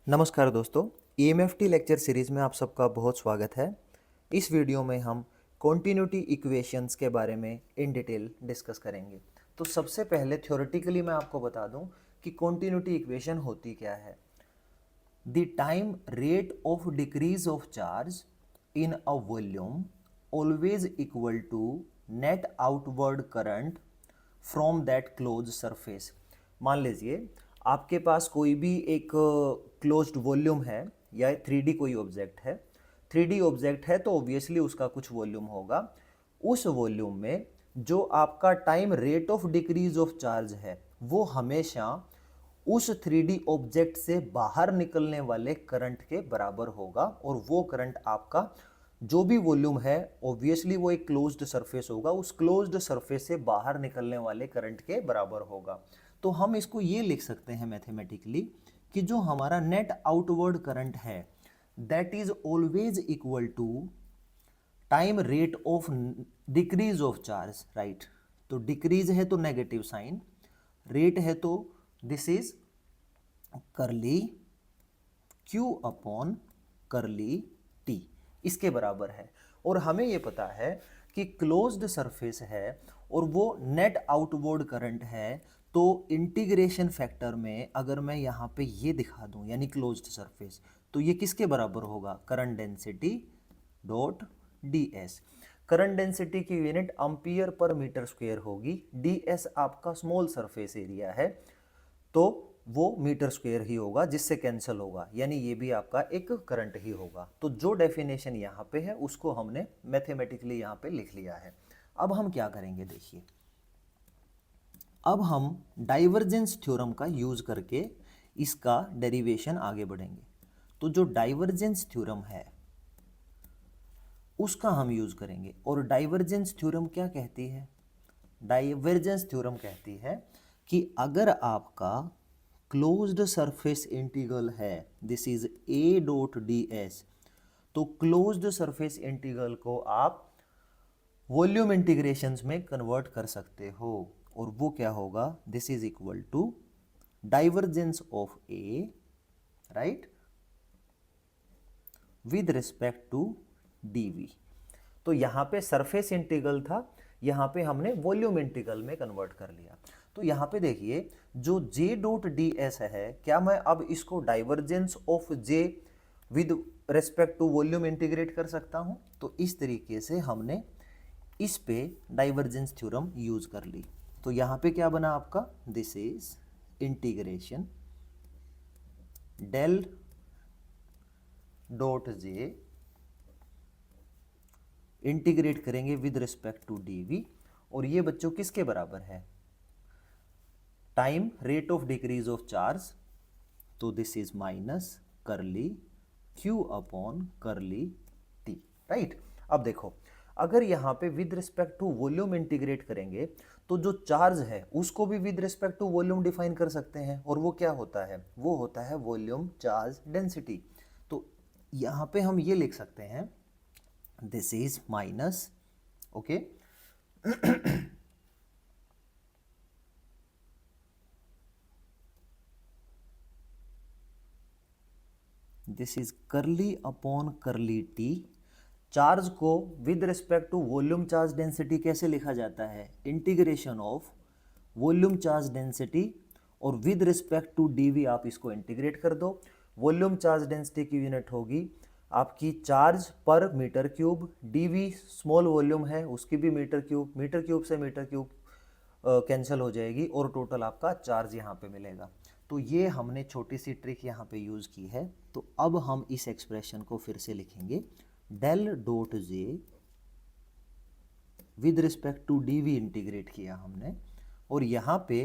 नमस्कार दोस्तों, EMFT lecture series में आप सबका बहुत स्वागत है। इस वीडियो में हम कॉन्टिन्यूटी इक्वेशंस के बारे में इन डिटेल डिस्कस करेंगे। तो सबसे पहले थ्योरेटिकली मैं आपको बता दूं कि कॉन्टिन्यूटी इक्वेशन होती क्या है। The time rate of decrease of charge in a volume always equal to net outward current from that close surface. मान लीजिए आपके पास कोई भी एक क्लोज्ड वॉल्यूम है या 3D कोई ऑब्जेक्ट है। 3D ऑब्जेक्ट है तो ऑब्वियसली उसका कुछ वॉल्यूम होगा। उस वॉल्यूम में जो आपका time rate of decrease of charge है वो हमेशा उस 3D ऑब्जेक्ट से बाहर निकलने वाले करंट के बराबर होगा, और वो करंट आपका जो भी वॉल्यूम है ऑब्वियसली वो एक क्लोज्ड सरफेस होगा, उस क्लोज्ड सरफेस से बाहर निकलने वाले करंट के बराबर होगा। तो हम इसको ये लिख सकते हैं मैथमेटिकली कि जो हमारा नेट आउटवर्ड करंट है that is always equal to time rate of decrease of charge, right. तो डिक्रीज है तो नेगेटिव साइन, रेट है तो this is curly Q upon curly t, इसके बराबर है। और हमें ये पता है कि क्लोज्ड सरफेस है और वो नेट आउटवर्ड करंट है, तो इंटीग्रेशन फैक्टर में अगर मैं यहाँ पे ये दिखा दूँ यानी क्लोज्ड सरफेस, तो ये किसके बराबर होगा, current density dot ds। Current density की unit ampere per metre square होगी, ds आपका स्मॉल सरफेस एरिया है तो वो मीटर स्क्वायर ही होगा, जिससे कैंसिल होगा, यानी ये भी आपका एक करंट ही होगा। तो जो डेफिनेशन यहाँ पे है उसको हमने मैथमेटिकली यहाँ पे लिख लिया है। अब हम क्या करेंगे, देखिए अब हम डाइवर्जेंस थ्योरम का यूज करके इसका डेरिवेशन आगे बढ़ेंगे। तो जो डाइवर्जेंस थ्योरम है उसका हम यूज करेंगे। और डाइवर्जेंस थ्योरम क्या कहती है, डाइवर्जेंस थ्योरम कहती है कि अगर आपका क्लोज्ड सरफेस इंटीग्रल है, this is a dot D S, तो क्लोज्ड सरफेस इंटीग्रल को आप वॉल्यूम इंटीग्रेशंस में कन्वर्ट कर सकते हो, और वो क्या होगा, this is equal to divergence of A, right, with respect to dv. तो यहाँ पे सरफेस इंटीग्रल था, यहाँ पे हमने वॉल्यूम इंटीग्रल में कन्वर्ट कर लिया। तो यहाँ पे देखिए जो जे डॉट डी एस है, क्या मैं अब इसको divergence of J with respect to volume integrate कर सकता हूँ। तो इस तरीके से हमने इस पे डाइवर्जेंस थ्योरम यूज कर ली। तो यहाँ पे क्या बना आपका, this is integration del dot J, integrate करेंगे विद रिस्पेक्ट टू डीवी, और ये बच्चों किसके बराबर है, time rate of decrease of charge, तो this is minus curly Q upon curly T, right. अब देखो अगर यहाँ पे with respect to volume integrate करेंगे तो जो चार्ज है उसको भी with respect to volume define कर सकते हैं, और वो क्या होता है, वो होता है वॉल्यूम चार्ज डेंसिटी। तो यहाँ पे हम ये लिख सकते हैं, this is minus, okay, this is curly upon curly t। Charge को with respect to volume charge density कैसे लिखा जाता है, integration of volume charge density, और विद रिस्पेक्ट टू डीवी आप इसको इंटीग्रेट कर दो। वॉल्यूम चार्ज डेंसिटी की यूनिट होगी आपकी चार्ज पर metre cube, dv small volume है उसकी भी मीटर क्यूब, मीटर क्यूब से मीटर क्यूब कैंसिल हो जाएगी, और टोटल आपका चार्ज यहाँ पे मिलेगा। तो ये हमने छोटी सी ट्रिक यहाँ पे यूज़ की है। तो अब हम इस एक्सप्रेशन को फिर से लिखेंगे, del dot J with respect to dv integrate किया हमने, और यहाँ पे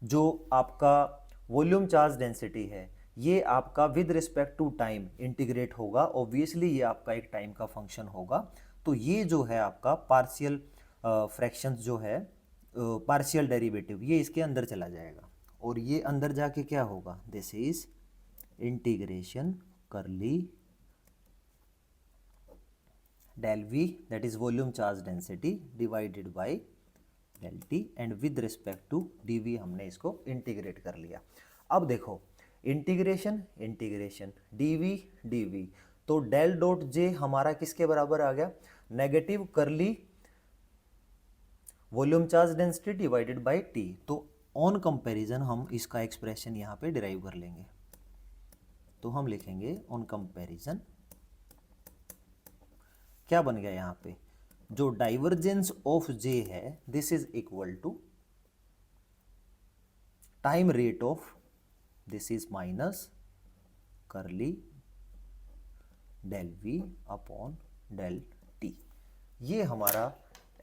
जो आपका वॉल्यूम चार्ज डेंसिटी है ये आपका with respect to time integrate होगा, ऑब्वियसली ये आपका एक टाइम का फंक्शन होगा। तो ये जो है आपका पार्शियल फ्रैक्शंस जो है, पार्शियल डेरिवेटिव, ये इसके अंदर चला जाएगा, और ये अंदर जाके क्या होगा, दिस इज इंटीग्रेशन करली del v, that is volume charge density divided by del t, and with respect to dv हमने इसको इंटीग्रेट कर लिया। अब देखो इंटीग्रेशन इंटीग्रेशन dv dv, तो डेल डॉट जे हमारा किसके बराबर आ गया, नेगेटिव करली volume charge density divided by T. तो ऑन कंपैरिजन हम इसका एक्सप्रेशन यहाँ पे डिराइव कर लेंगे, तो हम लिखेंगे ऑन कंपैरिजन क्या बन गया यहाँ पे, जो डाइवर्जेंस ऑफ जे है this is equal to time rate of this is minus curly del v upon del t. ये हमारा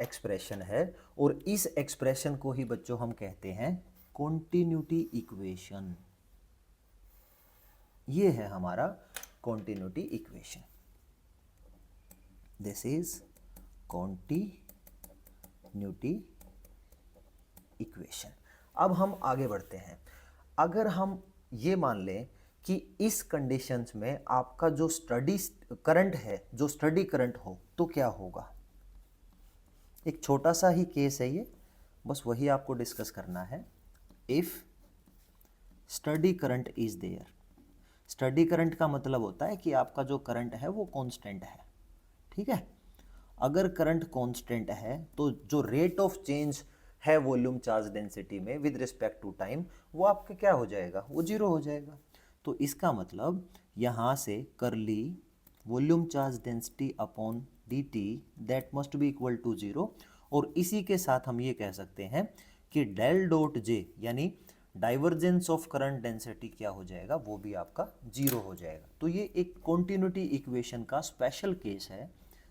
एक्सप्रेशन है और इस एक्सप्रेशन को ही बच्चों हम कहते हैं कॉन्टिन्यूटी इक्वेशन। ये है हमारा continuity equation, this is continuity equation. अब हम आगे बढ़ते हैं। अगर हम ये मान लें कि इस कंडीशंस में आपका जो स्टडी करंट है, जो स्टडी करंट हो, तो क्या होगा। एक छोटा सा ही केस है ये, बस वही आपको डिस्कस करना है। If steady current is there, steady current का मतलब होता है कि आपका जो करंट है वो कांस्टेंट है, ठीक है। अगर करंट कांस्टेंट है तो जो रेट ऑफ चेंज है वॉल्यूम चार्ज डेंसिटी में विद रिस्पेक्ट टू टाइम, वो आपका क्या हो जाएगा, वो जीरो हो जाएगा। तो इसका मतलब यहाँ से curly volume charge density upon d t that must be equal to zero. और इसी के साथ हम ये कह सकते हैं कि डेल डॉट जे यानी डाइवर्जेंस ऑफ करंट डेंसिटी क्या हो जाएगा, वो भी आपका जीरो हो जाएगा। तो ये एक कॉन्टिन्यूटी इक्वेशन का स्पेशल केस है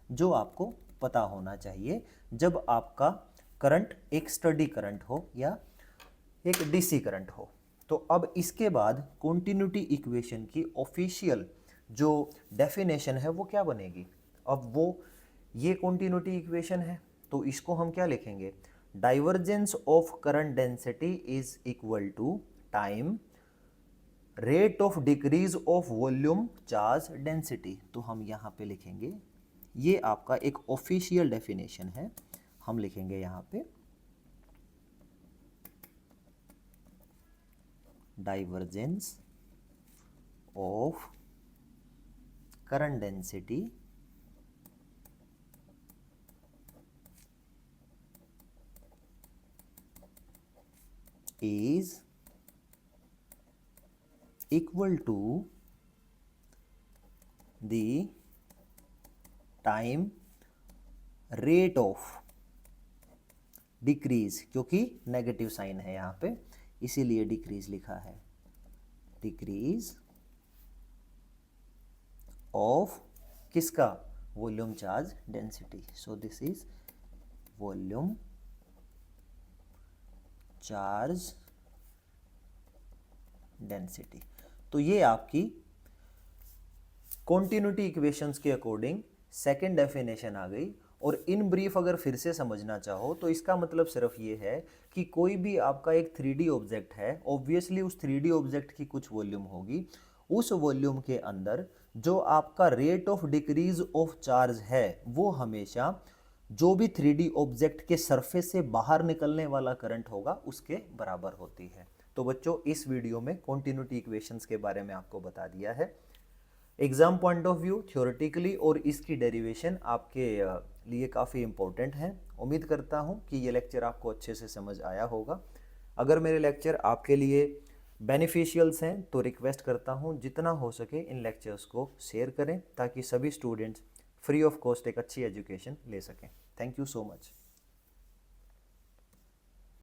जो आपको पता होना चाहिए जब आपका करंट एक स्टडी करंट हो या एक डीसी करंट हो। तो अब इसके बाद कॉन्टिन्यूटी इक्वेशन की ऑफिशियल जो डेफिनेशन है वो क्या बनेगी। अब वो ये कॉन्टिन्यूटी इक्वेशन है तो इसको हम क्या लिखेंगे, divergence of current density is equal to time rate of decrease of volume charge density. तो हम यहाँ पे लिखेंगे, ये आपका एक ऑफिशियल डेफिनेशन है, हम लिखेंगे यहाँ पे divergence of current density is equal to the time rate of decrease, क्योंकि नेगेटिव साइन है यहाँ पे इसीलिए डिक्रीज लिखा है, डिक्रीज ऑफ किसका, volume charge density. So this is volume charge density. तो ये आपकी कॉन्टिन्यूटी इक्वेशंस के अकॉर्डिंग सेकंड डेफिनेशन आ गई। और इन ब्रीफ अगर फिर से समझना चाहो तो इसका मतलब सिर्फ ये है कि कोई भी आपका एक 3D ऑब्जेक्ट है, ऑब्वियसली उस 3D ऑब्जेक्ट की कुछ वॉल्यूम होगी, उस वॉल्यूम के अंदर जो आपका rate of decrease of charge है वो हमेशा जो भी 3D ऑब्जेक्ट के सरफेस से बाहर निकलने वाला करंट होगा उसके बराबर होती है। तो बच्चों इस वीडियो में कॉन्टिन्यूटी इक्वेशंस के बारे में आपको बता दिया है exam point of view theoretically, और इसकी डेरिवेशन आपके लिए काफ़ी इंपॉर्टेंट है। उम्मीद करता हूँ कि ये लेक्चर आपको अच्छे से समझ आया होगा। अगर मेरे लेक्चर आपके लिए बेनिफिशियल्स हैं तो रिक्वेस्ट करता हूँ जितना हो सके इन लेक्चर्स को शेयर करें ताकि सभी स्टूडेंट्स फ्री ऑफ कॉस्ट एक अच्छी एजुकेशन ले सकें। Thank you so much.